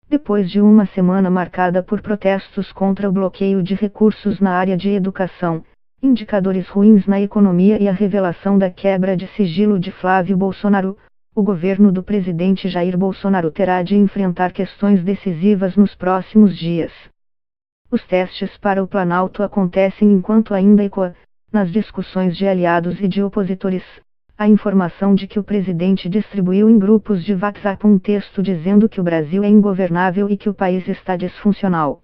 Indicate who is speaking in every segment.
Speaker 1: Depois de uma semana marcada por protestos contra o bloqueio de recursos na área de educação, indicadores ruins na economia e a revelação da quebra de sigilo de Flávio Bolsonaro, o governo do presidente Jair Bolsonaro terá de enfrentar questões decisivas nos próximos dias. Os testes para o Planalto acontecem enquanto ainda ecoa, nas discussões de aliados e de opositores, a informação de que o presidente distribuiu em grupos de WhatsApp um texto dizendo que o Brasil é ingovernável e que o país está disfuncional.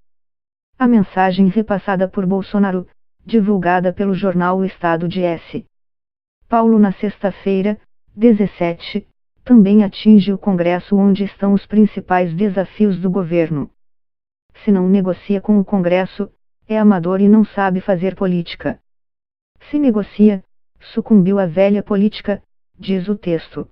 Speaker 1: A mensagem repassada por Bolsonaro, divulgada pelo jornal O Estado de S. Paulo na sexta-feira, 17, também atinge o Congresso, onde estão os principais desafios do governo. Se não negocia com o Congresso, é amador e não sabe fazer política. Se negocia, sucumbiu à velha política, diz o texto.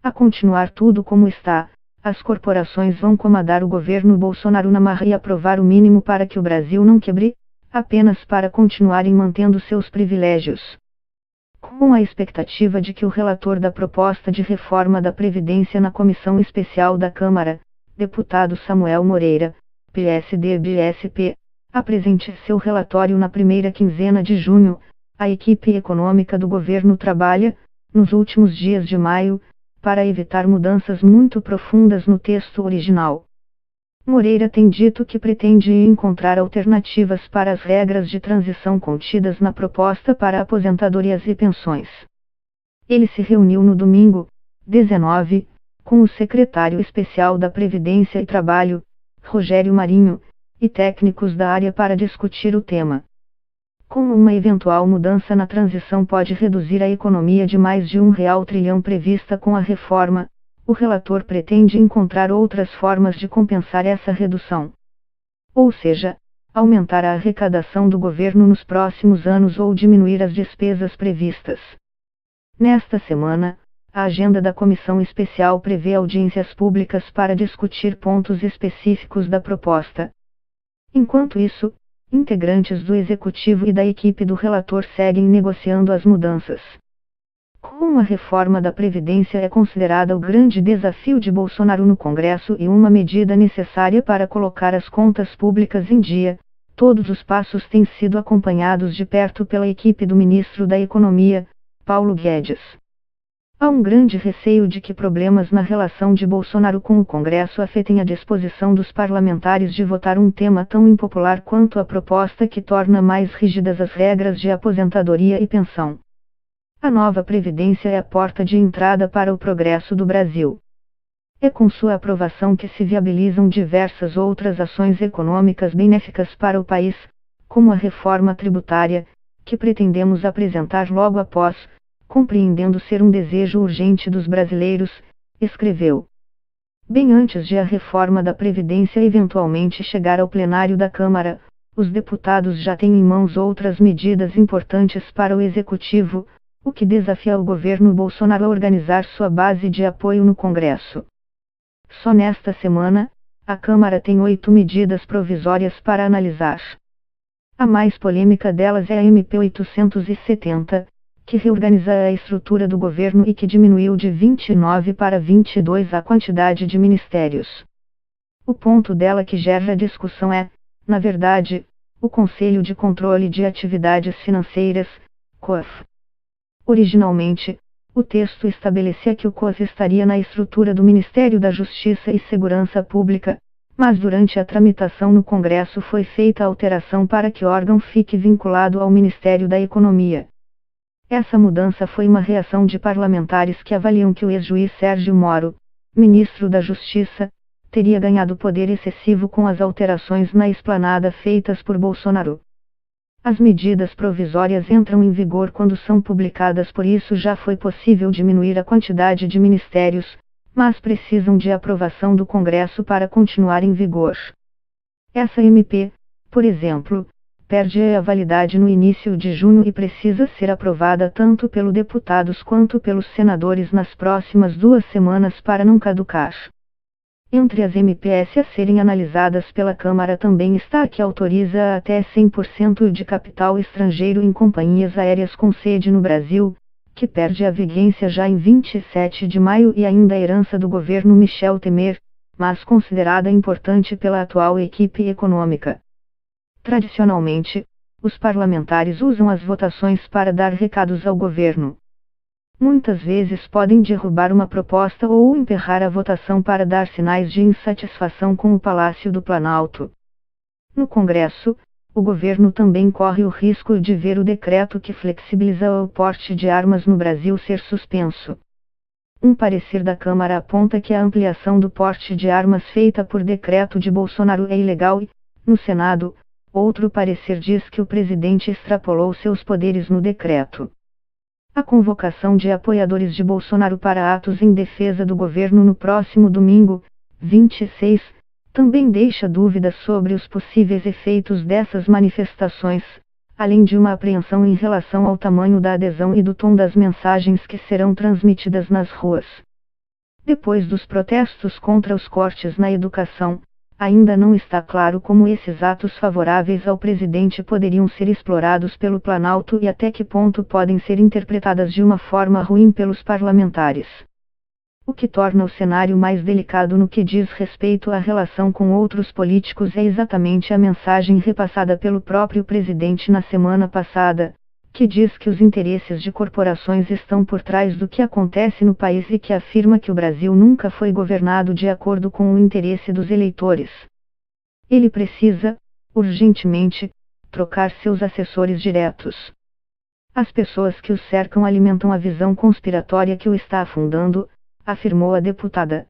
Speaker 1: A continuar tudo como está, as corporações vão comandar o governo Bolsonaro na marra e aprovar o mínimo para que o Brasil não quebre, apenas para continuarem mantendo seus privilégios. Com a expectativa de que o relator da proposta de reforma da Previdência na Comissão Especial da Câmara, deputado Samuel Moreira, PSD-BSP, apresente seu relatório na primeira quinzena de junho, a equipe econômica do governo trabalha, nos últimos dias de maio, para evitar mudanças muito profundas no texto original. Moreira tem dito que pretende encontrar alternativas para as regras de transição contidas na proposta para aposentadorias e pensões. Ele se reuniu no domingo, 19, com o secretário especial da Previdência e Trabalho, Rogério Marinho, e técnicos da área para discutir o tema. Como uma eventual mudança na transição pode reduzir a economia de mais de R$1 trilhão prevista com a reforma, o relator pretende encontrar outras formas de compensar essa redução. Ou seja, aumentar a arrecadação do governo nos próximos anos ou diminuir as despesas previstas. Nesta semana, a agenda da comissão especial prevê audiências públicas para discutir pontos específicos da proposta. Enquanto isso, integrantes do executivo e da equipe do relator seguem negociando as mudanças. Como a reforma da Previdência é considerada o grande desafio de Bolsonaro no Congresso e uma medida necessária para colocar as contas públicas em dia, todos os passos têm sido acompanhados de perto pela equipe do ministro da Economia, Paulo Guedes. Há um grande receio de que problemas na relação de Bolsonaro com o Congresso afetem a disposição dos parlamentares de votar um tema tão impopular quanto a proposta que torna mais rígidas as regras de aposentadoria e pensão. A nova Previdência é a porta de entrada para o progresso do Brasil. É com sua aprovação que se viabilizam diversas outras ações econômicas benéficas para o país, como a reforma tributária, que pretendemos apresentar logo após, compreendendo ser um desejo urgente dos brasileiros, escreveu. Bem antes de a reforma da Previdência eventualmente chegar ao plenário da Câmara, os deputados já têm em mãos outras medidas importantes para o Executivo, o que desafia o governo Bolsonaro a organizar sua base de apoio no Congresso. Só nesta semana, a Câmara tem 8 medidas provisórias para analisar. A mais polêmica delas é a MP 870, que reorganiza a estrutura do governo e que diminuiu de 29 para 22 a quantidade de ministérios. O ponto dela que gera discussão é, na verdade, o Conselho de Controle de Atividades Financeiras, COAF. Originalmente, o texto estabelecia que o COAF estaria na estrutura do Ministério da Justiça e Segurança Pública, mas durante a tramitação no Congresso foi feita a alteração para que o órgão fique vinculado ao Ministério da Economia. Essa mudança foi uma reação de parlamentares que avaliam que o ex-juiz Sérgio Moro, ministro da Justiça, teria ganhado poder excessivo com as alterações na esplanada feitas por Bolsonaro. As medidas provisórias entram em vigor quando são publicadas, por isso já foi possível diminuir a quantidade de ministérios, mas precisam de aprovação do Congresso para continuar em vigor. Essa MP, por exemplo, perde a validade no início de junho e precisa ser aprovada tanto pelos deputados quanto pelos senadores nas próximas 2 semanas para não caducar. Entre as MPs a serem analisadas pela Câmara também está a que autoriza até 100% de capital estrangeiro em companhias aéreas com sede no Brasil, que perde a vigência já em 27 de maio, e ainda a herança do governo Michel Temer, mas considerada importante pela atual equipe econômica. Tradicionalmente, os parlamentares usam as votações para dar recados ao governo. Muitas vezes podem derrubar uma proposta ou emperrar a votação para dar sinais de insatisfação com o Palácio do Planalto. No Congresso, o governo também corre o risco de ver o decreto que flexibiliza o porte de armas no Brasil ser suspenso. Um parecer da Câmara aponta que a ampliação do porte de armas feita por decreto de Bolsonaro é ilegal e, no Senado, outro parecer diz que o presidente extrapolou seus poderes no decreto. A convocação de apoiadores de Bolsonaro para atos em defesa do governo no próximo domingo, 26, também deixa dúvidas sobre os possíveis efeitos dessas manifestações, além de uma apreensão em relação ao tamanho da adesão e do tom das mensagens que serão transmitidas nas ruas. Depois dos protestos contra os cortes na educação, ainda não está claro como esses atos favoráveis ao presidente poderiam ser explorados pelo Planalto e até que ponto podem ser interpretadas de uma forma ruim pelos parlamentares. O que torna o cenário mais delicado no que diz respeito à relação com outros políticos é exatamente a mensagem repassada pelo próprio presidente na semana passada, que diz que os interesses de corporações estão por trás do que acontece no país e que afirma que o Brasil nunca foi governado de acordo com o interesse dos eleitores. Ele precisa, urgentemente, trocar seus assessores diretos. As pessoas que o cercam alimentam a visão conspiratória que o está afundando, afirmou a deputada.